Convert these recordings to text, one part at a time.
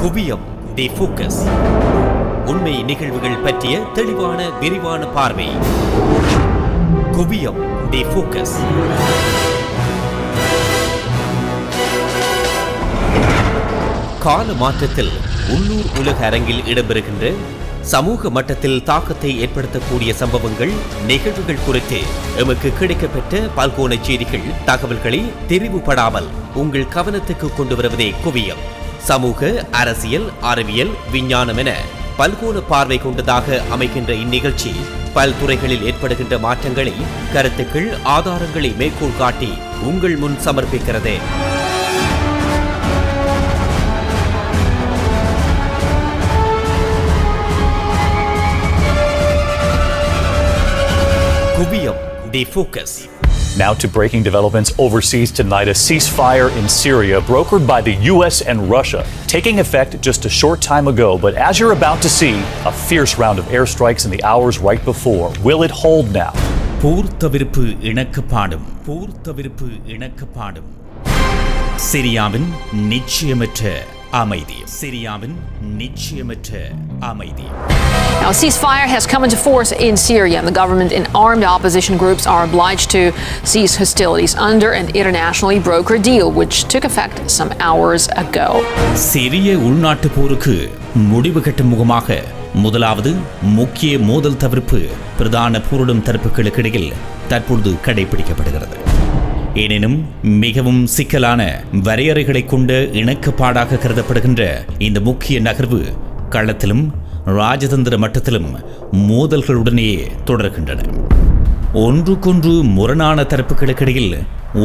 குவியம் தி ஃபோக்கஸ். உண்மை நிகழ்வுகள் பற்றிய தெளிவான விரிவான பார்வை. குவியம் தி ஃபோக்கஸ். கால மாற்றத்தில் உள்ளூர் உலக அரங்கில் இடம்பெறுகின்ற சமூக மட்டத்தில் தாக்கத்தை ஏற்படுத்தக்கூடிய சம்பவங்கள், நிகழ்வுகள் குறித்து எமக்கு கிடைக்கப்பெற்ற பல்கோண செய்திகள், தகவல்களை தெரிவுபடாமல் உங்கள் கவனத்துக்கு கொண்டு வருவதே குவியம். சமூக, அரசியல், அறிவியல், விஞ்ஞானம் என பல்கோண பார்வை கொண்டதாக அமைகின்ற இந்நிகழ்ச்சி பல்துறைகளில் ஏற்படுகின்ற மாற்றங்களை, கருத்துக்கள், ஆதாரங்களை மேற்கோள் காட்டி உங்கள் முன் சமர்ப்பிக்கிறது. Kuviyam, the focus. Now to breaking developments overseas tonight. A ceasefire in Syria brokered by the US and Russia, taking effect just a short time ago. But as you're about to see, a fierce round of airstrikes in the hours right before. Will it hold now? போர்த்தவிர்ப்பு இணக்கப்பாடும். சிரியாவின் நிச்சயமற்ற அமைதி. Now, a ceasefire has come into force in Syria, and the government and armed opposition groups are obliged to cease hostilities under an internationally brokered deal, which took effect some hours ago. சிரிய உள்நாட்டு போருக்கு முடிவு கட்டும் முகமாக முதலாவது முக்கிய மோதல் தவிர்ப்பு பிரதான போரிடும் தரப்புகளுக்கு இடையில் தற்பொழுது கடைபிடிக்கப்படுகிறது. எனினும் மிகவும் சிக்கலான வரையறைகளை கொண்ட இணக்கப்பாடாக கருதப்படுகின்ற இந்த முக்கிய நகர்வு களத்திலும் ராஜதந்திர மட்டத்திலும் மோதல்களுடனேயே தொடர்கின்றன. ஒன்றுக்கொன்று முரணான தரப்புகளுக்கிடையில்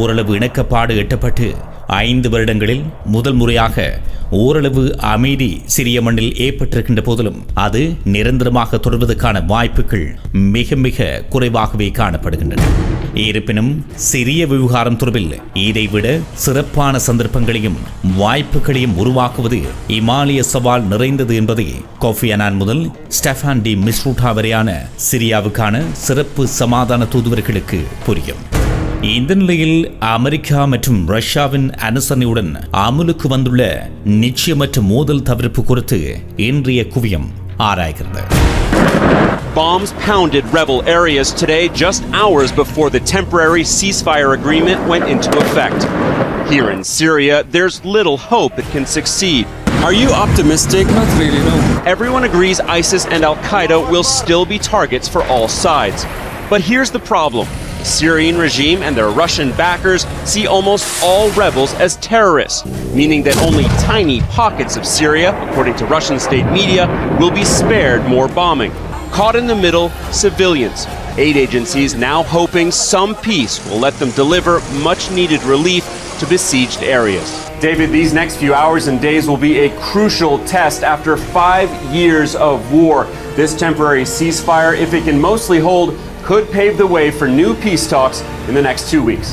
ஓரளவு இணக்கப்பாடு எட்டப்பட்டு 5 வருடங்களில் முதல் முறையாக ஓரளவு அமைதி சிரிய மண்ணில் ஏற்பட்டிருக்கின்ற போதிலும் அது நிரந்தரமாக தொடர்வதற்கான வாய்ப்புகள் மிக மிக குறைவாகவே காணப்படுகின்றன. இருப்பினும் சிரிய விவகாரம் தொடர்பில் இதைவிட சிறப்பான சந்தர்ப்பங்களையும் வாய்ப்புகளையும் உருவாக்குவது இமாலய சவால் நிறைந்தது என்பதை குவியம் முதல் ஸ்டெஃபான் டி மிஸ்ரூட்டா வரையான சிரியாவுக்கான சிறப்பு சமாதான தூதுவர்களுக்கு புரியும். இந்த நிலையில் அமெரிக்கா மற்றும் ரஷ்யாவின் அனுசரணையுடன் அமலுக்கு வந்துள்ள நிச்சயமற்ற மோதல் தவிர்ப்பு குறித்து இன்றைய குவியம் ஆராய்கிறது. Bombs pounded rebel areas today, just hours before the temporary ceasefire agreement went into effect. Here in Syria, there's little hope it can succeed. Are you optimistic? Not really, no. Everyone agrees ISIS and Al-Qaeda will still be targets for all sides. But here's the problem. The Syrian regime and their Russian backers see almost all rebels as terrorists, meaning that only tiny pockets of Syria, according to Russian state media, will be spared more bombing. Caught in the middle, civilians. Aid agencies now hoping some peace will let them deliver much-needed relief to besieged areas. David, these next few hours and days will be a crucial test after 5 years of war. This temporary ceasefire, if it can mostly hold, could pave the way for new peace talks in the next 2 weeks.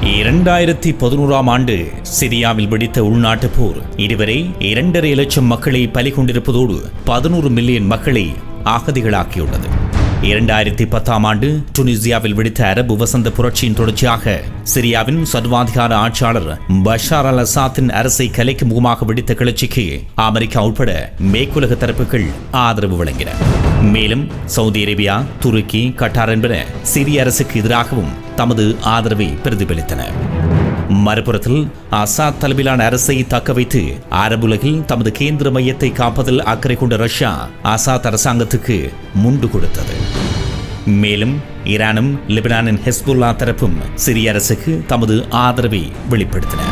2011 ஆண்டு சிரியாவில் வெடித்த உள்நாட்டு போர் இதுவரை 2.5 லட்சம் மக்களை பலி கொண்டிருப்பதோடு 11 million மக்களை அகதிகளாக்கியுள்ளது. 2010 ஆண்டு டுனிசியாவில் வெடித்த அரபு வசந்த புரட்சியின் தொடர்ச்சியாக சிரியாவின் சர்வாதிகார ஆட்சியாளர் பஷார் அல் அசாத்தின் அரசை கலைக்கும் முகமாக வெடித்த கிளர்ச்சிக்கு அமெரிக்கா உட்பட மேற்குலக தரப்புகள் ஆதரவு வழங்கின. மேலும் சவுதி அரேபியா, துருக்கி, கட்டார் என்பன சிரிய அரசுக்கு எதிராகவும் தமது ஆதரவை பிரதிபலித்தன. மறுபுறத்தில் அசாத் தலைமையிலான அரசை தக்க வைத்து அரபுலகில் தமது கேந்திர மையத்தை காப்பதில் அக்கறை கொண்ட ரஷ்யா அசாத் அரசாங்கத்துக்கு முண்டு கொடுத்தது. மேலும் ஈரானும் லெபனானின் ஹெஸ்புல்லா தரப்பும் சிரிய அரசுக்கு தமது ஆதரவை வெளிப்படுத்தின.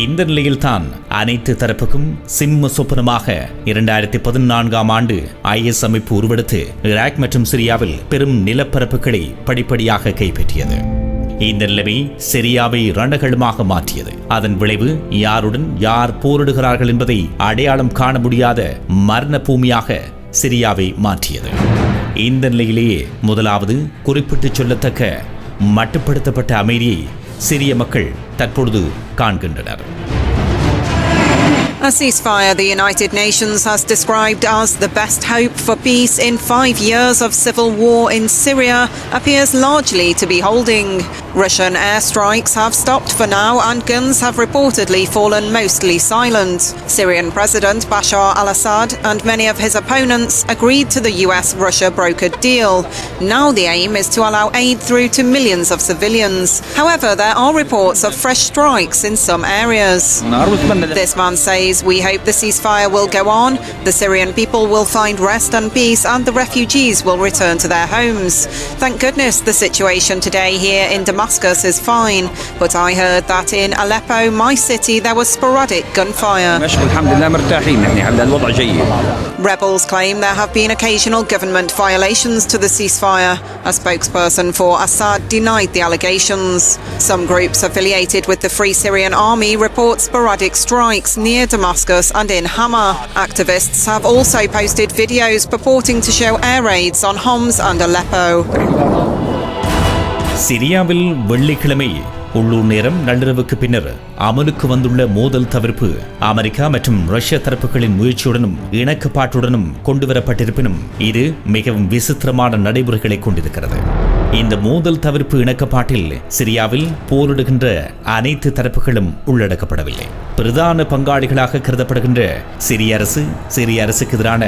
இந்த நிலையில்தான் அனைத்து தரப்புக்கும் சிம்ம சொப்பனமாக 2014 ஆண்டு IS அமைப்பு உருவெடுத்து ஈராக் மற்றும் சிரியாவில் பெரும் நிலப்பரப்புகளை படிப்படியாக கைப்பற்றியது. இந்த நிலைமை சிரியாவை ரணகளமாக மாற்றியது. அதன் விளைவு யாருடன் யார் போரிடுகிறார்கள் என்பதை அடையாளம் காண முடியாத மரண பூமியாக சிரியாவை மாற்றியது. இந்த நிலையிலேயே முதலாவது குறிப்பிட்டு சொல்லத்தக்க மட்டுப்படுத்தப்பட்ட அமைதியை சிரிய மக்கள் தற்பொழுது காண்கின்றனர். A ceasefire the United Nations has described as the best hope for peace in 5 years of civil war in Syria appears largely to be holding. Russian airstrikes have stopped for now and guns have reportedly fallen mostly silent. Syrian President Bashar al-Assad and many of his opponents agreed to the US-Russia brokered deal. Now the aim is to allow aid through to millions of civilians. However, there are reports of fresh strikes in some areas. This man says, "We hope the ceasefire will go on, the Syrian people will find rest and peace, and the refugees will return to their homes. Thank goodness the situation today here in Damascus is fine, but I heard that in Aleppo, my city, there was sporadic gunfire." Rebels claim there have been occasional government violations to the ceasefire. A spokesperson for Assad denied the allegations. Some groups affiliated with the Free Syrian Army report sporadic strikes near Damascus and in Hama. Activists have also posted videos purporting to show air raids on Homs and Aleppo. சிரியாவில் வெள்ளிக்கிழமை உள்ளூர் நேரம் நள்ளிரவுக்கு பின்னர் அமலுக்கு வந்துள்ள மோதல் தவிர்ப்பு America மற்றும் ரஷ்ய தரப்புகளின் முயற்சியுடனும் இணக்கப்பாட்டுடனும் கொண்டுவரப்பட்டிருப்பினும் இது மிகவும் விசித்திரமான நடைமுறைகளை கொண்டிருக்கிறது. இந்த மோதல் தவிர்ப்பு இணக்கப்பாட்டில் சிரியாவில் போரிடுகின்ற அனைத்து தரப்புகளும் உள்ளடக்கப்படவில்லை. பிரதான பங்காளிகளாக கருதப்படுகின்ற சிரிய அரசுக்கு எதிரான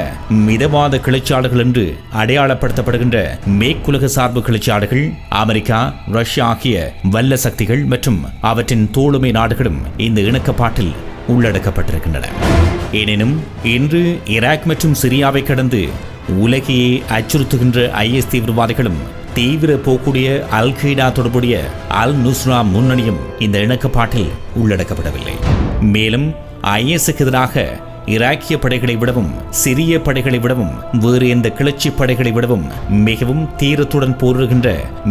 மிதவாத கிளர்ச்சியாளர்கள் என்று அடையாளப்படுத்தப்படுகின்ற மேற்குலக சார்பு கிளர்ச்சியாளர்கள், அமெரிக்கா, ரஷ்யா ஆகிய வல்ல சக்திகள் மற்றும் அவற்றின் தோளுமை நாடுகளும் இந்த இணக்கப்பாட்டில் உள்ளடக்கப்பட்டிருக்கின்றன. எனினும் இன்று ஈராக் மற்றும் சிரியாவை கடந்து உலகையே அச்சுறுத்துகின்ற IS தீவிரவாதிகளும் தீவிர போக்குடைய அல்-கெய்டா தொடர்புடைய அல்-நுஸ்ரா முன்னணியும் இந்த இணக்கப்பாட்டில் உள்ளடக்கப்படவில்லை. மேலும் ISக்கு எதிராக ஈராக்கிய படைகளை விடவும் சிரிய படைகளை விடவும் வேறு எந்த கிளர்ச்சி படைகளை விடவும் மிகவும் தீரத்துடன் போரிடுகின்ற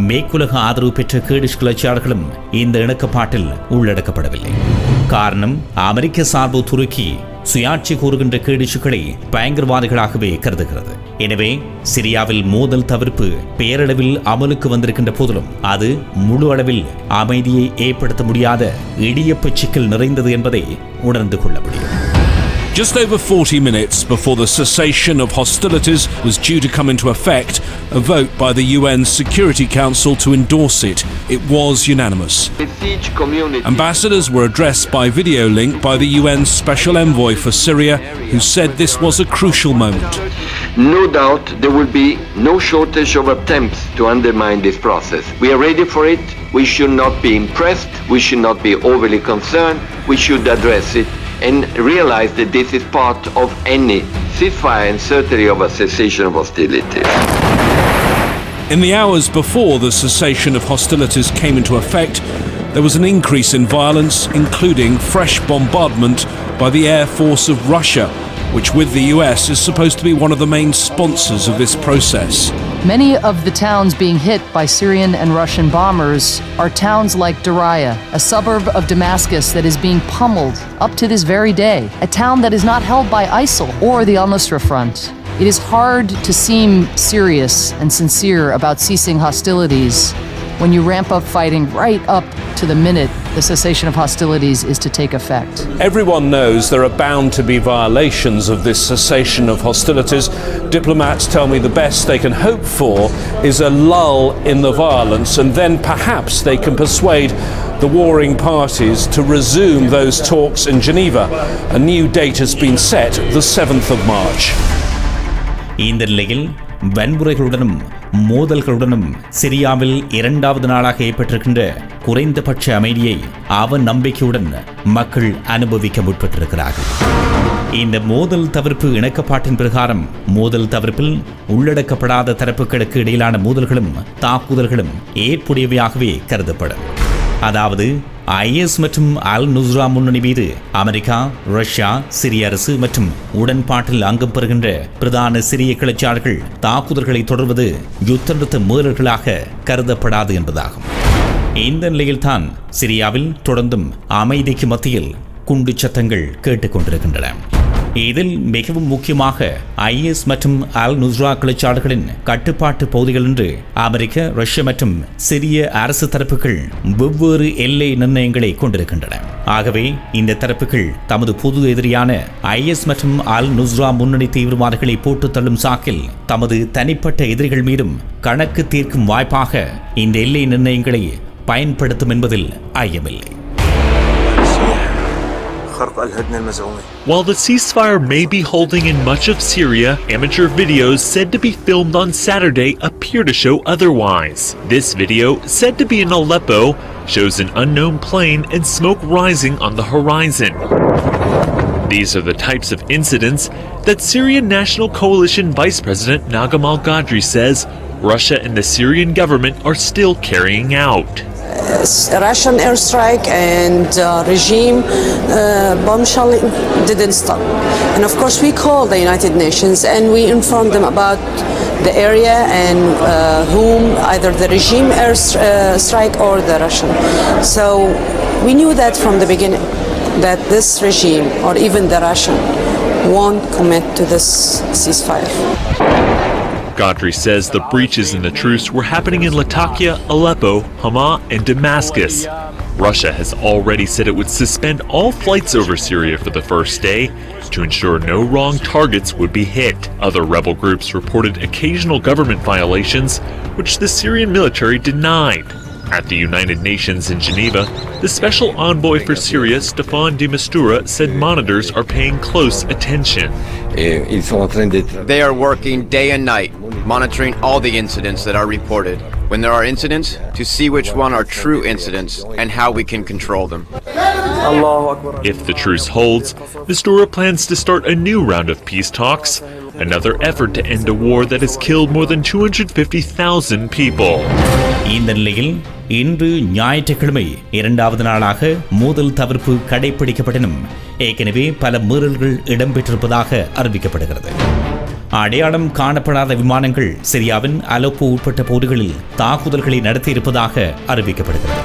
மேற்குலக ஆதரவு பெற்ற கேடிஷ் கிளர்ச்சியாளர்களும் இந்த இணக்கப்பாட்டில் உள்ளடக்கப்படவில்லை. காரணம், அமெரிக்க சார்பு துருக்கி சுயாட்சி கூறுகின்ற கேடிஷுக்களை பயங்கரவாதிகளாகவே கருதுகிறது. எனவே சிரியாவில் மோதல் தவிர்ப்பு பேரளவில் அமலுக்கு வந்திருக்கின்ற போதிலும் அது முழு அளவில் அமைதியை ஏற்படுத்த முடியாத இடியப்ப சிக்கல் நிறைந்தது என்பதை உணர்ந்து கொள்ள முடியும். Just over 40 minutes before the cessation of hostilities was due to come into effect, a vote by the UN Security Council to endorse it. It was unanimous. Ambassadors were addressed by video link by the UN's Special Envoy for Syria, who said this was a crucial moment. No doubt there will be no shortage of attempts to undermine this process. We are ready for it. We should not be impressed. We should not be overly concerned. We should address it and realize that this is part of any ceasefire and certainly of a cessation of hostilities. In the hours before the cessation of hostilities came into effect, there was an increase in violence, including fresh bombardment by the Air Force of Russia, which with the US is supposed to be one of the main sponsors of this process. Many of the towns being hit by Syrian and Russian bombers are towns like Daraya, a suburb of Damascus that is being pummeled up to this very day, a town that is not held by ISIL or the al-Nusra Front. It is hard to seem serious and sincere about ceasing hostilities when you ramp up fighting right up to the minute the cessation of hostilities is to take effect. Everyone knows there are bound to be violations of this cessation of hostilities. Diplomats tell me the best they can hope for is a lull in the violence, and then perhaps they can persuade the warring parties to resume those talks in Geneva. A new date has been set, the 7th of March. இந்த நிலையில் வன்முறைகளுடனும் மோதல்களுடனும் சிரியாவில் இரண்டாவது நாளாக ஏற்பட்டிருக்கின்ற குறைந்தபட்ச அமைதியை நம்பிக்கையுடன் மக்கள் அனுபவிக்க முற்பட்டிருக்கிறார்கள். இந்த மோதல் தவிர்ப்பு இணக்கப்பாட்டின் பிரகாரம் மோதல் தவிர்ப்பில் உள்ளடக்கப்படாத தரப்புகளுக்கு இடையிலான மோதல்களும் தாக்குதல்களும் ஏற்புடையவையாகவே கருதப்படும். அதாவது IS மற்றும் அல்-நுஸ்ரா முன்னணி மீது அமெரிக்கா, ரஷ்யா, சிரிய அரசு மற்றும் உடன்பாட்டில் அங்கம் பெறுகின்ற பிரதான சிரிய கிளர்ச்சியாளர்கள் தாக்குதல்களை தொடர்வது யுத்த நிறுத்த மீறல்களாக கருதப்படாது என்பதாகும். இந்த நிலையில்தான் சிரியாவில் தொடர்ந்தும் அமைதிக்கு மத்தியில் குண்டு சத்தங்கள் கேட்டுக்கொண்டிருக்கின்றன. இதில் மிகவும் முக்கியமாக IS மற்றும் அல்-நுஸ்ரா கிளர்ச்சியாளர்களின் கட்டுப்பாட்டு பகுதிகள் என்று அமெரிக்க, ரஷ்யா மற்றும் சிரிய அரசு தரப்புகள் வெவ்வேறு எல்லை நிர்ணயங்களை கொண்டிருக்கின்றன. ஆகவே இந்த தரப்புகள் தமது பொது எதிரியான IS மற்றும் அல்-நுஸ்ரா முன்னணி தீவிரவாதிகளை போட்டு தள்ளும் சாக்கில் தமது தனிப்பட்ட எதிரிகள் மீதும் கணக்கு தீர்க்கும் வாய்ப்பாக இந்த எல்லை நிர்ணயங்களை பயன்படுத்தும் என்பதில் ஐயமில்லை. While the ceasefire may be holding in much of Syria, amateur videos said to be filmed on Saturday appear to show otherwise. This video, said to be in Aleppo, shows an unknown plane and smoke rising on the horizon. These are the types of incidents that Syrian National Coalition Vice President Nagam al-Gadri says Russia and the Syrian government are still carrying out. Russian airstrike and regime bombshell didn't stop. And of course we called the United Nations and we informed them about the area and whom, either the regime airstrike or the Russian. So we knew that from the beginning, that this regime or even the Russian won't commit to this ceasefire. Gadri says the breaches in the truce were happening in Latakia, Aleppo, Hama, and Damascus. Russia has already said it would suspend all flights over Syria for the first day to ensure no wrong targets would be hit. Other rebel groups reported occasional government violations, which the Syrian military denied. At the United Nations in Geneva, the special envoy for Syria, Staffan de Mistura, said monitors are paying close attention. They are working day and night, monitoring all the incidents that are reported. When there are incidents, to see which one are true incidents and how we can control them. If the truce holds, Mistura plans to start a new round of peace talks, another effort to end a war that has killed more than 250,000 people. இந்த நிலையில் இன்று ஞாயிற்றுக்கிழமை இரண்டாவது நாளாக மோதல் தவிர்ப்பு கடைபிடிக்கப்பட்டனும் ஏற்கனவே பல மீறல்கள் இடம்பெற்றிருப்பதாக அறிவிக்கப்படுகிறது. அடையாளம் காணப்படாத விமானங்கள் சிரியாவின் அலப்போ உட்பட்ட பகுதிகளில் தாக்குதல்களை நடத்தியிருப்பதாக அறிவிக்கப்படுகிறது.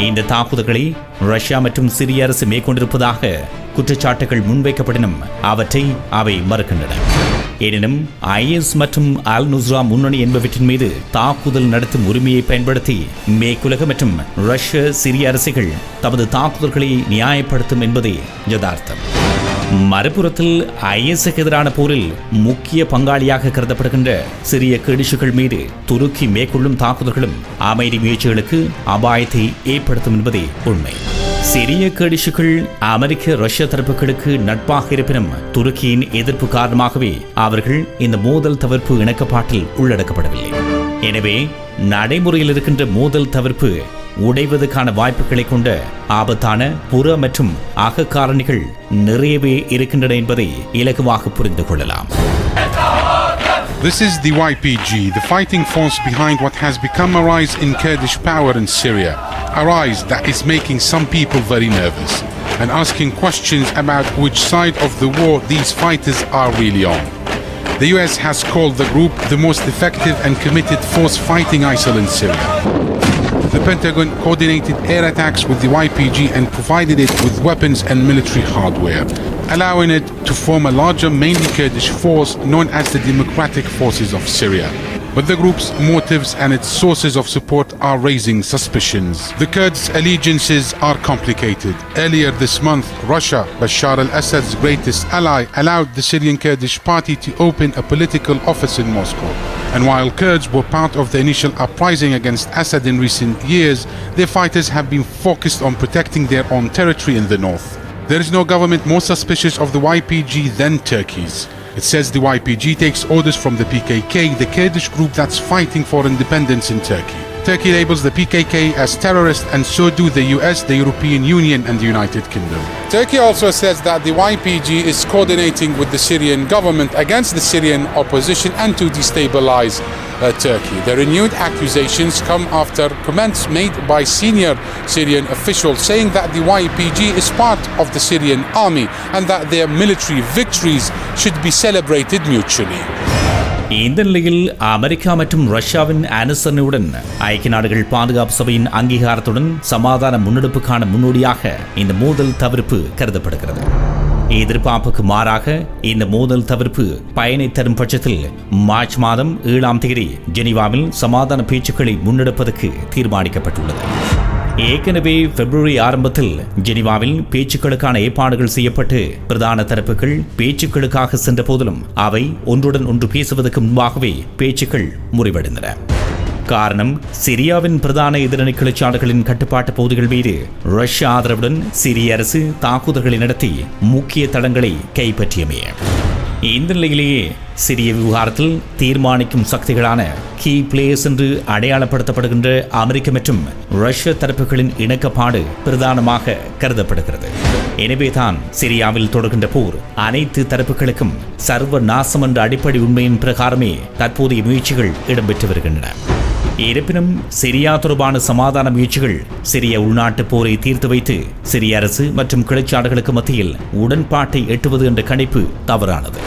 இந்த தாக்குதல்களை ரஷ்யா மற்றும் சிரிய அரசு மேற்கொண்டிருப்பதாக குற்றச்சாட்டுகள் முன்வைக்கப்படனும் அவற்றை அவை மறுக்கின்றன. எனினும் IS மற்றும் அல் நுஸ்ரா முன்னணி என்பவற்றின் மீது தாக்குதல் நடத்தும் உரிமையை பயன்படுத்தி மேற்குலக மற்றும் ரஷ்ய சிரிய அரசுகள் தமது தாக்குதல்களை நியாயப்படுத்தும் என்பதே யதார்த்தம். மறுபுறத்தில் ISக்கு எதிரான போரில் முக்கிய பங்காளியாக கருதப்படுகின்ற சிரிய கெடிஷுகள் மீது துருக்கி மேற்கொள்ளும் தாக்குதல்களும் அமைதி முயற்சிகளுக்கு அபாயத்தை ஏற்படுத்தும் என்பதே உண்மை. சிரிய கெடிஷுகள் அமெரிக்க ரஷ்ய தரப்புகளுக்கு நட்பாக இருப்பினும் துருக்கியின் எதிர்ப்பு காரணமாகவே அவர்கள் இந்த மோதல் தவிர்ப்பு இணக்கப்பாட்டில் உள்ளடக்கப்படவில்லை. எனவே நடைமுறையில் இருக்கின்ற மோதல் தவிர்ப்பு உடைவதற்கான வாய்ப்புகளை கொண்ட ஆபத்தான புற மற்றும் அக காரணிகள் நிறையவே இருக்கின்றன என்பதை இலகுவாக புரிந்து கொள்ளலாம். This is the YPG, the fighting force behind what has become a rise in Kurdish power in Syria, a rise that is making some people very nervous and asking questions about which side of the war these fighters are really on. The US has called the group the most effective and committed force fighting ISIL in Syria. The Pentagon coordinated air attacks with the YPG and provided it with weapons and military hardware, allowing it to form a larger, mainly Kurdish force known as the Democratic Forces of Syria. But the group's motives and its sources of support are raising suspicions. The Kurds' allegiances are complicated. Earlier this month, Russia, Bashar al-Assad's greatest ally, allowed the Syrian Kurdish party to open a political office in Moscow. And while Kurds were part of the initial uprising against Assad in recent years, their fighters have been focused on protecting their own territory in the north. There is no government more suspicious of the YPG than Turkey's. It says the YPG takes orders from the PKK, the Kurdish group that's fighting for independence in Turkey. Turkey labels the PKK as terrorist, and so do the US, the European Union and the United Kingdom. Turkey also says that the YPG is coordinating with the Syrian government against the Syrian opposition and to destabilize Turkey. The renewed accusations come after comments made by senior Syrian officials saying that the YPG is part of the Syrian army and that their military victories should be celebrated mutually. இந்த நிலையில் America மற்றும் ரஷ்யாவின் அனுசரணையுடன் ஐக்கிய நாடுகள் பாதுகாப்பு சபையின் அங்கீகாரத்துடன் சமாதான முன்னெடுப்புக்கான முன்னோடியாக இந்த மோதல் தவிர்ப்பு கருதப்படுகிறது. எதிர்பார்ப்புக்கு மாறாக இந்த மோதல் தவிர்ப்பு பயனை தரும் பட்சத்தில் மார்ச் மாதம் 7ஆம் தேதி ஜெனீவாவில் சமாதான பேச்சுக்களை முன்னெடுப்பதற்கு தீர்மானிக்கப்பட்டுள்ளது. ஏற்கனவே பிப்ரவரி ஆரம்பத்தில் ஜெனீவாவில் பேச்சுக்களுக்கான ஏற்பாடுகள் செய்யப்பட்டு பிரதான தரப்புகள் பேச்சுக்களுக்காக சென்ற போதிலும் அவை ஒன்றுடன் ஒன்று பேசுவதற்கு முன்பாகவே பேச்சுக்கள் முறிவடைந்தன. காரணம், சிரியாவின் பிரதான எதிரணி கிளர்ச்சியாளர்களின் கட்டுப்பாட்டு பகுதிகள் மீது ரஷ்ய ஆதரவுடன் சிரிய அரசு தாக்குதல்களை நடத்தி முக்கிய தளங்களை கைப்பற்றியமே. இந்த நிலையிலேயே சிரிய விவகாரத்தில் தீர்மானிக்கும் சக்திகளான கீ பிளேயர்ஸ் என்று அடையாளப்படுத்தப்படுகின்ற அமெரிக்க மற்றும் ரஷ்ய தரப்புகளின் இணக்கப்பாடு பிரதானமாக கருதப்படுகிறது. எனவேதான் சிரியாவில் தொடர்கின்ற போர் அனைத்து தரப்புகளுக்கும் சர்வ நாசம் என்ற அடிப்படை உண்மையின் பிரகாரமே தற்போதைய முயற்சிகள் இடம்பெற்று வருகின்றன. இருப்பினும் சிரியா தொடர்பான சமாதான முயற்சிகள் சிரிய உள்நாட்டு போரை தீர்த்து வைத்து சிரிய அரசு மற்றும் கிளர்ச்சியாளர்களுக்கு மத்தியில் உடன்பாட்டை எட்டுவது என்ற கணிப்பு தவறானது.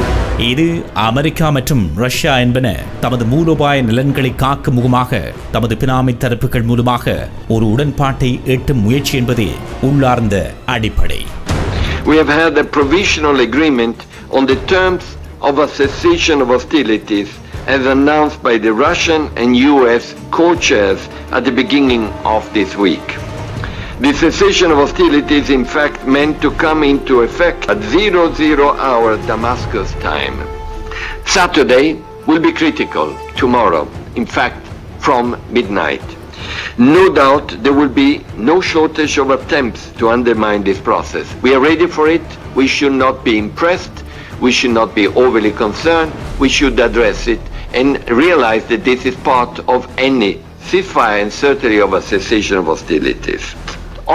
இது அமெரிக்கா மற்றும் ரஷ்யா என்பன தமது மூலோபாய நலன்களை காக்கும் முகமாக தமது பினாமி தரப்புகள் மூலமாக ஒரு உடன்பாட்டை எட்டும் முயற்சி என்பதே உள்ளார்ந்த அடிப்படை. We have had a provisional agreement on the terms of a cessation of hostilities as announced by the Russian and US co-chairs at the beginning of this week. The cessation of hostilities in fact meant to come into effect at 00 hour Damascus time. Saturday will be critical, tomorrow, in fact from midnight. No doubt there will be no shortage of attempts to undermine this process. We are ready for it. We should not be impressed. We should not be overly concerned. We should address it and realize that this is part of any ceasefire and certainly of a cessation of hostilities.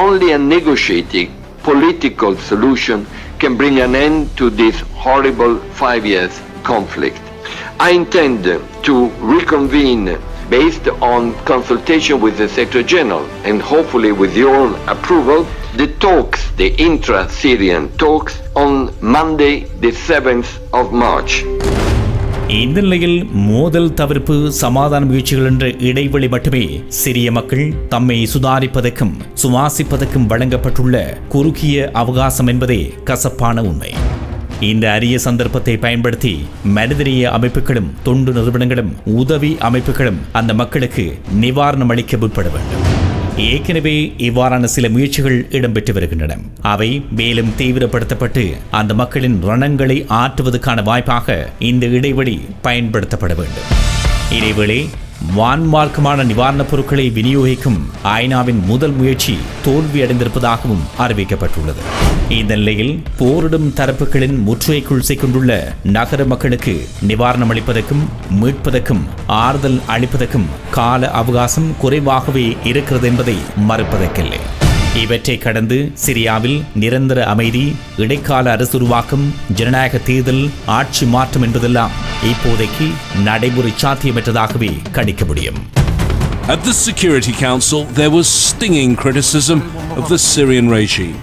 Only a negotiating political solution can bring an end to this horrible 5 years conflict. I intend to reconvene based on consultation with the Secretary General and hopefully with your approval, the talks, the intra-Syrian talks on Monday the 7th of March. இந்த நிலையில் மோதல் தவிர்ப்பு சமாதான முயற்சிகள் என்ற இடைவெளி மட்டுமே சிரிய மக்கள் தம்மை சுதாரிப்பதற்கும் சுவாசிப்பதற்கும் வழங்கப்பட்டுள்ள குறுகிய அவகாசம் என்பதே கசப்பான உண்மை. இந்த அரிய சந்தர்ப்பத்தை பயன்படுத்தி மனிதநேய அமைப்புகளும் தொண்டு நிறுவனங்களும் உதவி அமைப்புகளும் அந்த மக்களுக்கு நிவாரணம் அளிக்க முற்பட வேண்டும். ஏற்கனவே இவ்வாறான சில முயற்சிகள் இடம்பெற்று வருகின்றன. அவை மேலும் தீவிரப்படுத்தப்பட்டு அந்த மக்களின் ரணங்களை ஆற்றுவதற்கான வாய்ப்பாக இந்த இடைவெளி பயன்படுத்தப்பட வேண்டும். இதேவேளை வான்மார்க்கமான நிவாரணப் பொருட்களை விநியோகிக்கும் ஐநாவின் முதல் முயற்சி தோல்வியடைந்திருப்பதாகவும் அறிவிக்கப்பட்டுள்ளது. இந்த நிலையில் போரிடும் தரப்புகளின் முற்றுகைக்குள் சிக்கொண்டுள்ள நகர மக்களுக்கு நிவாரணம் அளிப்பதற்கும் மீட்பதற்கும் ஆறுதல் அளிப்பதற்கும் கால அவகாசம் குறைவாகவே இருக்கிறது என்பதை மறுப்பதற்கில்லை. இவற்றை கடந்து சிரியாவில் நிரந்தர அமைதி, இடைக்கால அரசு உருவாக்கம், ஜனநாயக தேர்தல், ஆட்சி மாற்றம் என்பதெல்லாம் இப்போதைக்கு நடைமுறை சாத்தியமற்றதாகவே கணிக்க முடியும். At the Security Council, there was stinging criticism of the Syrian regime.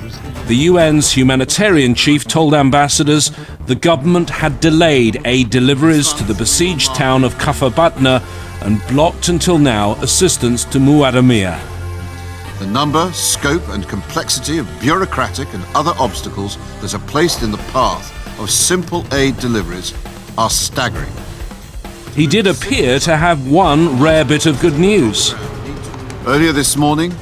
The UN's humanitarian chief told ambassadors the government had delayed aid deliveries to the besieged town of Kafr Batna and blocked until now assistance to Muadamiyah. The number, scope and complexity of bureaucratic and other obstacles that are placed in the path of simple aid deliveries are staggering. He did appear to have one rare bit of good news. Earlier this morning,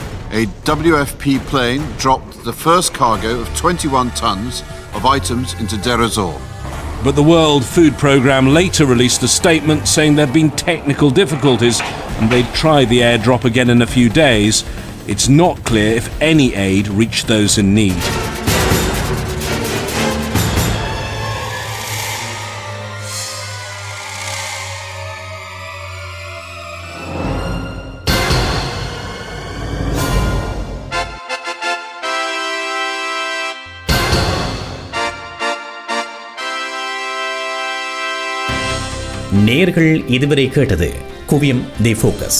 a WFP plane dropped the first cargo of 21 tons of items into Deir ez-Zor. But the World Food Programme later released a statement saying there'd been technical difficulties and they'd try the airdrop again in a few days. It's not clear if any aid reached those in need. நேர்கள் இதுவரை கேட்டது குவியம் தி focus.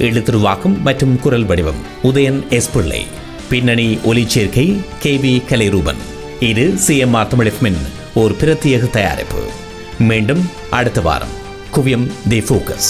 எழுத்துருவாக்கம் மற்றும் குரல் வடிவம் Udayan S பிள்ளை. பின்னணி ஒலிச்சேர்க்கை KV Kalairoopan. இது CMR தமிழ் FM ஒரு பிரத்யேக தயாரிப்பு. மீண்டும் அடுத்த வாரம் குவியம் தி ஃபோக்கஸ்.